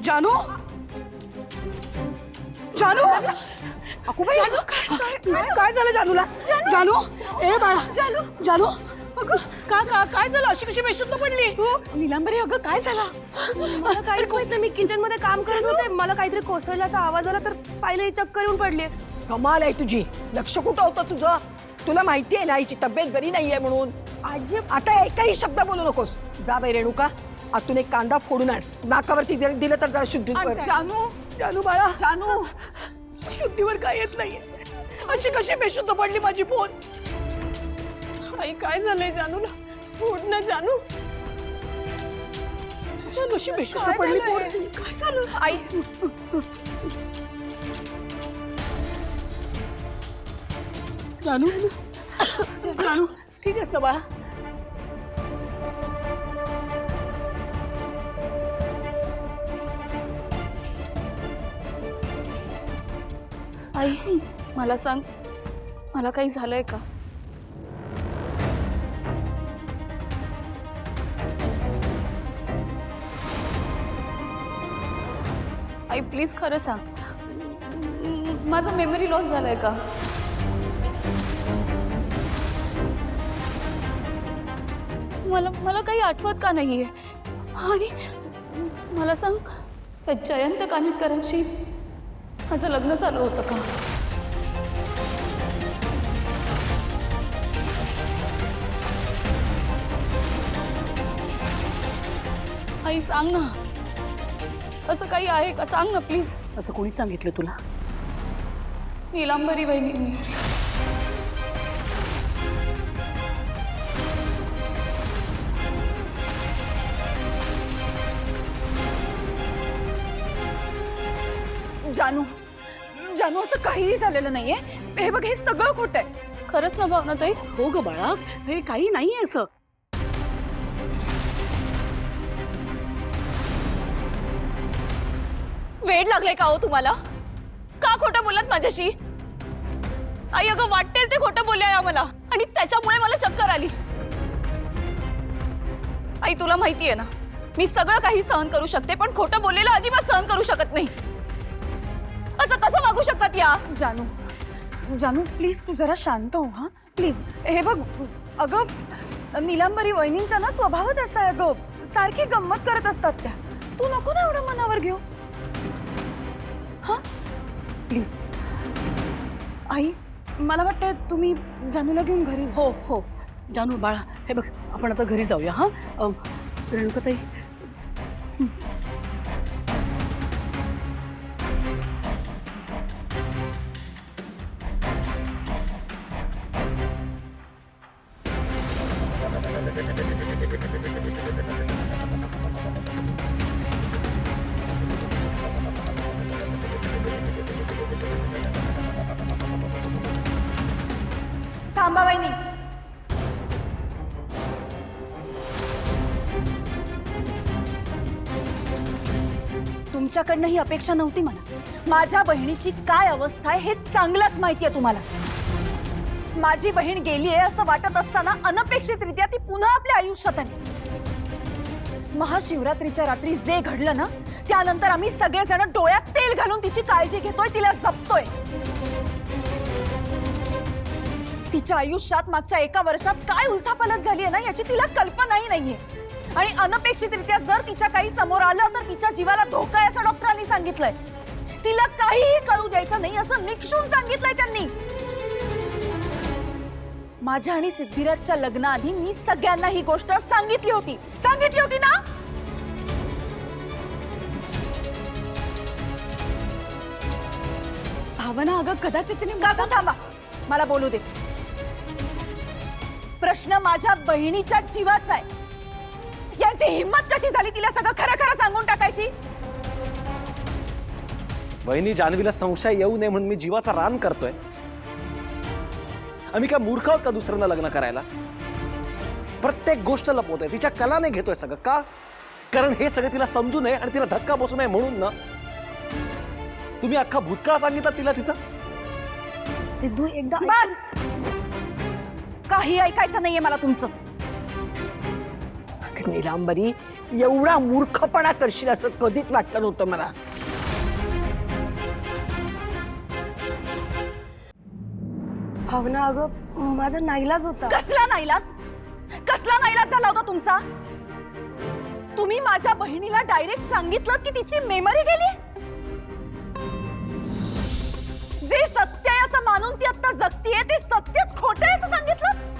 जानू जानू अकुबाई काय झालं जानूला? जानू ए बाळा जानू जानू काय झालं? अशी कशी बेशुद्ध पडली? नीलांबरी अगं काय झालं? मला काहीच माहित नाही. मी किचन मध्ये काम करत होते, मला काहीतरी कोसळल्याचा आवाज आला तर पाहिलं ही चक्कर येऊन पडली. कमाल आहे तुझी. लक्ष कुठं होतं तुझं? तुला माहिती आहे ना हिची तब्येत बरी नाहीये म्हणून. आजी आता एकही शब्द बोलू नकोस. जा बाई रेणुका, आतून एक कांदा फोडून आण. नाकावरती दिलं तर जरा शुद्धी. जानू जानू बाळा, जानू शुद्धीवर काय येत नाहीये. अशी कशी बेशुद्ध पडली माझी पोर? आई काय झालंय जानूला? उठ ना जानू. कशी बेशुद्ध पडली पोर? काय झालं आई? जानू जानू ठीक आहेस ना बाळा? आई मला सांग, मला काही झालंय का? आई प्लीज खरं सांग, माझा मेमरी लॉस झालाय का? मला काही आठवत का नाहीये? आणि मला सांग, त्या जयंत कानिटकरांशी माझं लग्न झालं होतं का? आई सांग ना, असं काही आहे का? सांग ना प्लीज. असं कोणी सांगितलं तुला? नीलांबरी वहिनी. जानू जानू असं काहीही झालेलं नाहीये. हे बघ, हे सगळं खोटं आहे. खरंच ना भावनाताई? हो ग बाळा, हे काही नाहीये असं. वेड लागले का हो तुम्हाला? का खोटं बोलत माझ्याशी? आई अगं वाटेल ते खोटं बोलले आम्हाला, आणि त्याच्यामुळे मला चक्कर आली. आई तुला माहितीये ना, मी सगळं काही सहन करू शकते, पण खोटं बोललेलं अजिबात सहन करू शकत नाही. असं कसं वागू शकतात या? जानू जानू प्लीज तू जरा शांत हो. हा प्लीज. हे बघ अगं, नीलांबरी वहिनींचा ना स्वभावच असा आहे अगं, सारखी गंमत करत असतात त्या. तू नको ना एवढं मनावर घेऊ. हा प्लीज. आई मला वाटतं तुम्ही जानूला घेऊन घरी जा. हो हो जानू बाळा, हे बघ आपण आता घरी जाऊया. हा रेणुकाताई, थांबा वहिनी. तुमच्याकडनं ही अपेक्षा नव्हती मला. माझ्या बहिणीची काय अवस्था आहे हे चांगलंच माहिती आहे तुम्हाला. माझी बहीण गेली आहे असं वाटत असताना अनपेक्षितरित्या ती पुन्हा आपल्या आयुष्यात आली. महाशिवरात्रीच्या रात्री जे घडलं ना, त्यानंतर आम्ही सगळेजण डोळ्यात तेल घालून तिची काळजी घेतोय, तिला जपतोय. तिच्या आयुष्यात मागच्या एका वर्षात काय उलथापालट झाली आहे ना, याची तिला कल्पनाही नाहीये. आणि अनपेक्षितरित्या जर तिच्या काही समोर आलं तर तिच्या जीवाला धोका आहे असं डॉक्टरांनी सांगितलंय. तिला काहीही कळू द्यायचं नाही असं निक्षून सांगितलंय त्यांनी. माझ्या आणि सिद्धिराजच्या लग्नाआधी मी सगळ्यांना ही गोष्ट सांगितली होती ना. भावना अगं कदाचित तिने काका थांबा, मला बोलू दे. प्रश्न माझ्या बहिणीच्या जीवाचा आहे. यांची हिम्मत कशी झाली तिला सगळं खरं खरं सांगून टाकायची? वहिनी, जान्हवीला संशय येऊ नये म्हणून मी जीवाचा रान करतोय. आम्ही काय मूर्ख आहोत का दुसऱ्यांना लग्न करायला? प्रत्येक गोष्ट लपवतोय, तिच्या कलाने घेतोय सगळं. का? कारण हे सगळं तिला समजू नये आणि तिला धक्का बसू नये म्हणून ना. तुम्ही अख्खा भूतकाळ सांगितला तिला तिचा. सिद्धू एकदा बस, काही ऐकायचं नाहीये मला तुमचं. नीलांबरी, एवढा मूर्खपणा करशील असं कधीच वाटलं नव्हतं मला. भावना अगं माझा नाईलाज होता. कसला नाईलाज? कसला नाईलाज झाला होता तुमचा? तुम्ही माझ्या बहिणीला डायरेक्ट सांगितलं की तिची मेमरी गेली. जे सत्य आहे असं मानून ती आता जगतीये ते सत्यच खोटं आहे असं सांगितलं.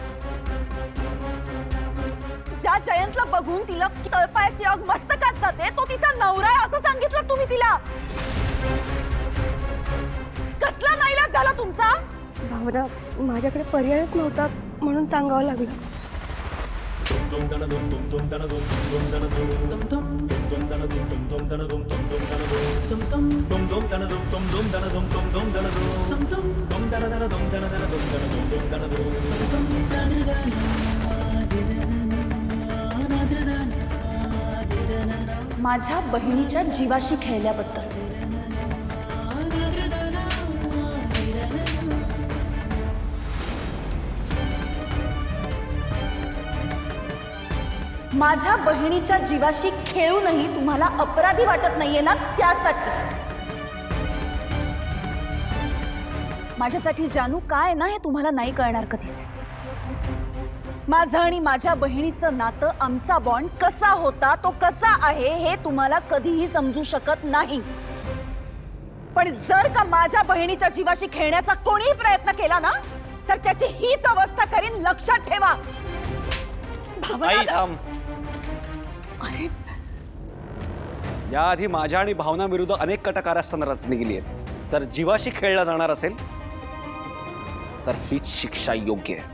ज्या जयंतला बघून तिला तळपायाची आग मस्तकात जाते तो तिचा नवरा आहे असं सांगितलं तुम्ही तिला. कसला नाईलाज झाला तुमचा? भावना माझ्याकडे पर्यायच नव्हता म्हणून सांगावं लागलं. माझ्या बहिणीच्या जीवाशी खेळल्याबद्दल. माझ्या बहिणीच्या जीवाशी खेळूनही तुम्हाला अपराधी वाटत नाहीये ना, त्यासाठी. माझ्यासाठी जानू काय ना हे तुम्हाला नाही कळणार कधीच. माझं आणि माझ्या बहिणीचं नातं, आमचा बॉन्ड कसा होता तो कसा आहे हे तुम्हाला कधीही समजू शकत नाही. पण जर का माझ्या बहिणीच्या जीवाशी खेळण्याचा कोणीही प्रयत्न केला ना तर त्याची हीच अवस्था करीन, लक्षात ठेवा. आई थांब. अरे याआधी माझ्या आणि भावना विरुद्ध अनेक कट कारस्थानं रचली गेली आहेत. जर जीवाशी खेळला जाणार असेल तर हीच शिक्षा योग्य आहे.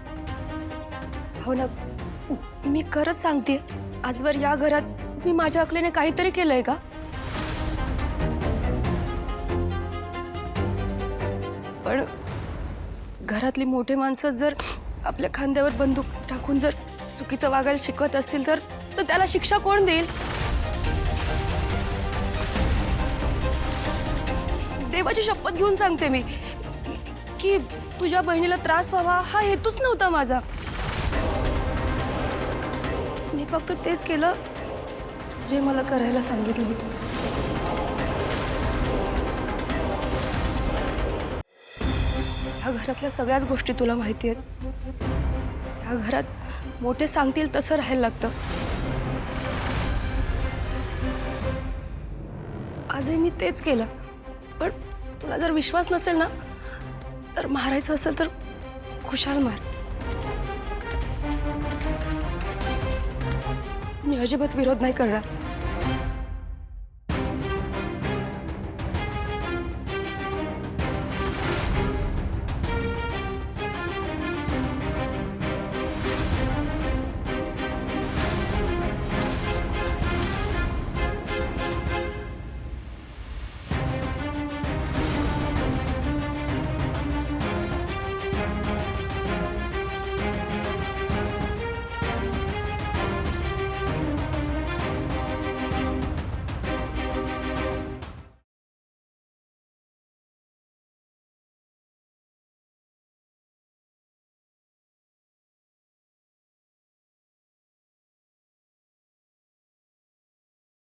भावना मी खरंच सांगते, आजवर या घरात मी माझ्या अकलेने काहीतरी केलंय का? पण घरातली मोठे माणसं जर आपल्या खांद्यावर बंदूक टाकून जर चुकीचं वागायला शिकवत असतील तर त्याला शिक्षा कोण देईल? देवाची शपथ घेऊन सांगते मी की तुझ्या बहिणीला त्रास व्हावा हा हेतूच नव्हता माझा. मी फक्त तेच केलं जे मला करायला सांगितलं होतं. ह्या घरातल्या सगळ्याच गोष्टी तुला माहिती आहेत. ह्या घरात मोठे सांगतील तसं राहायला लागतं. आजही मी तेच केलं. पण तुला जर विश्वास नसेल ना तर मारायचं असेल तर खुशाल मार. मी अजिबात विरोध नाही करणार.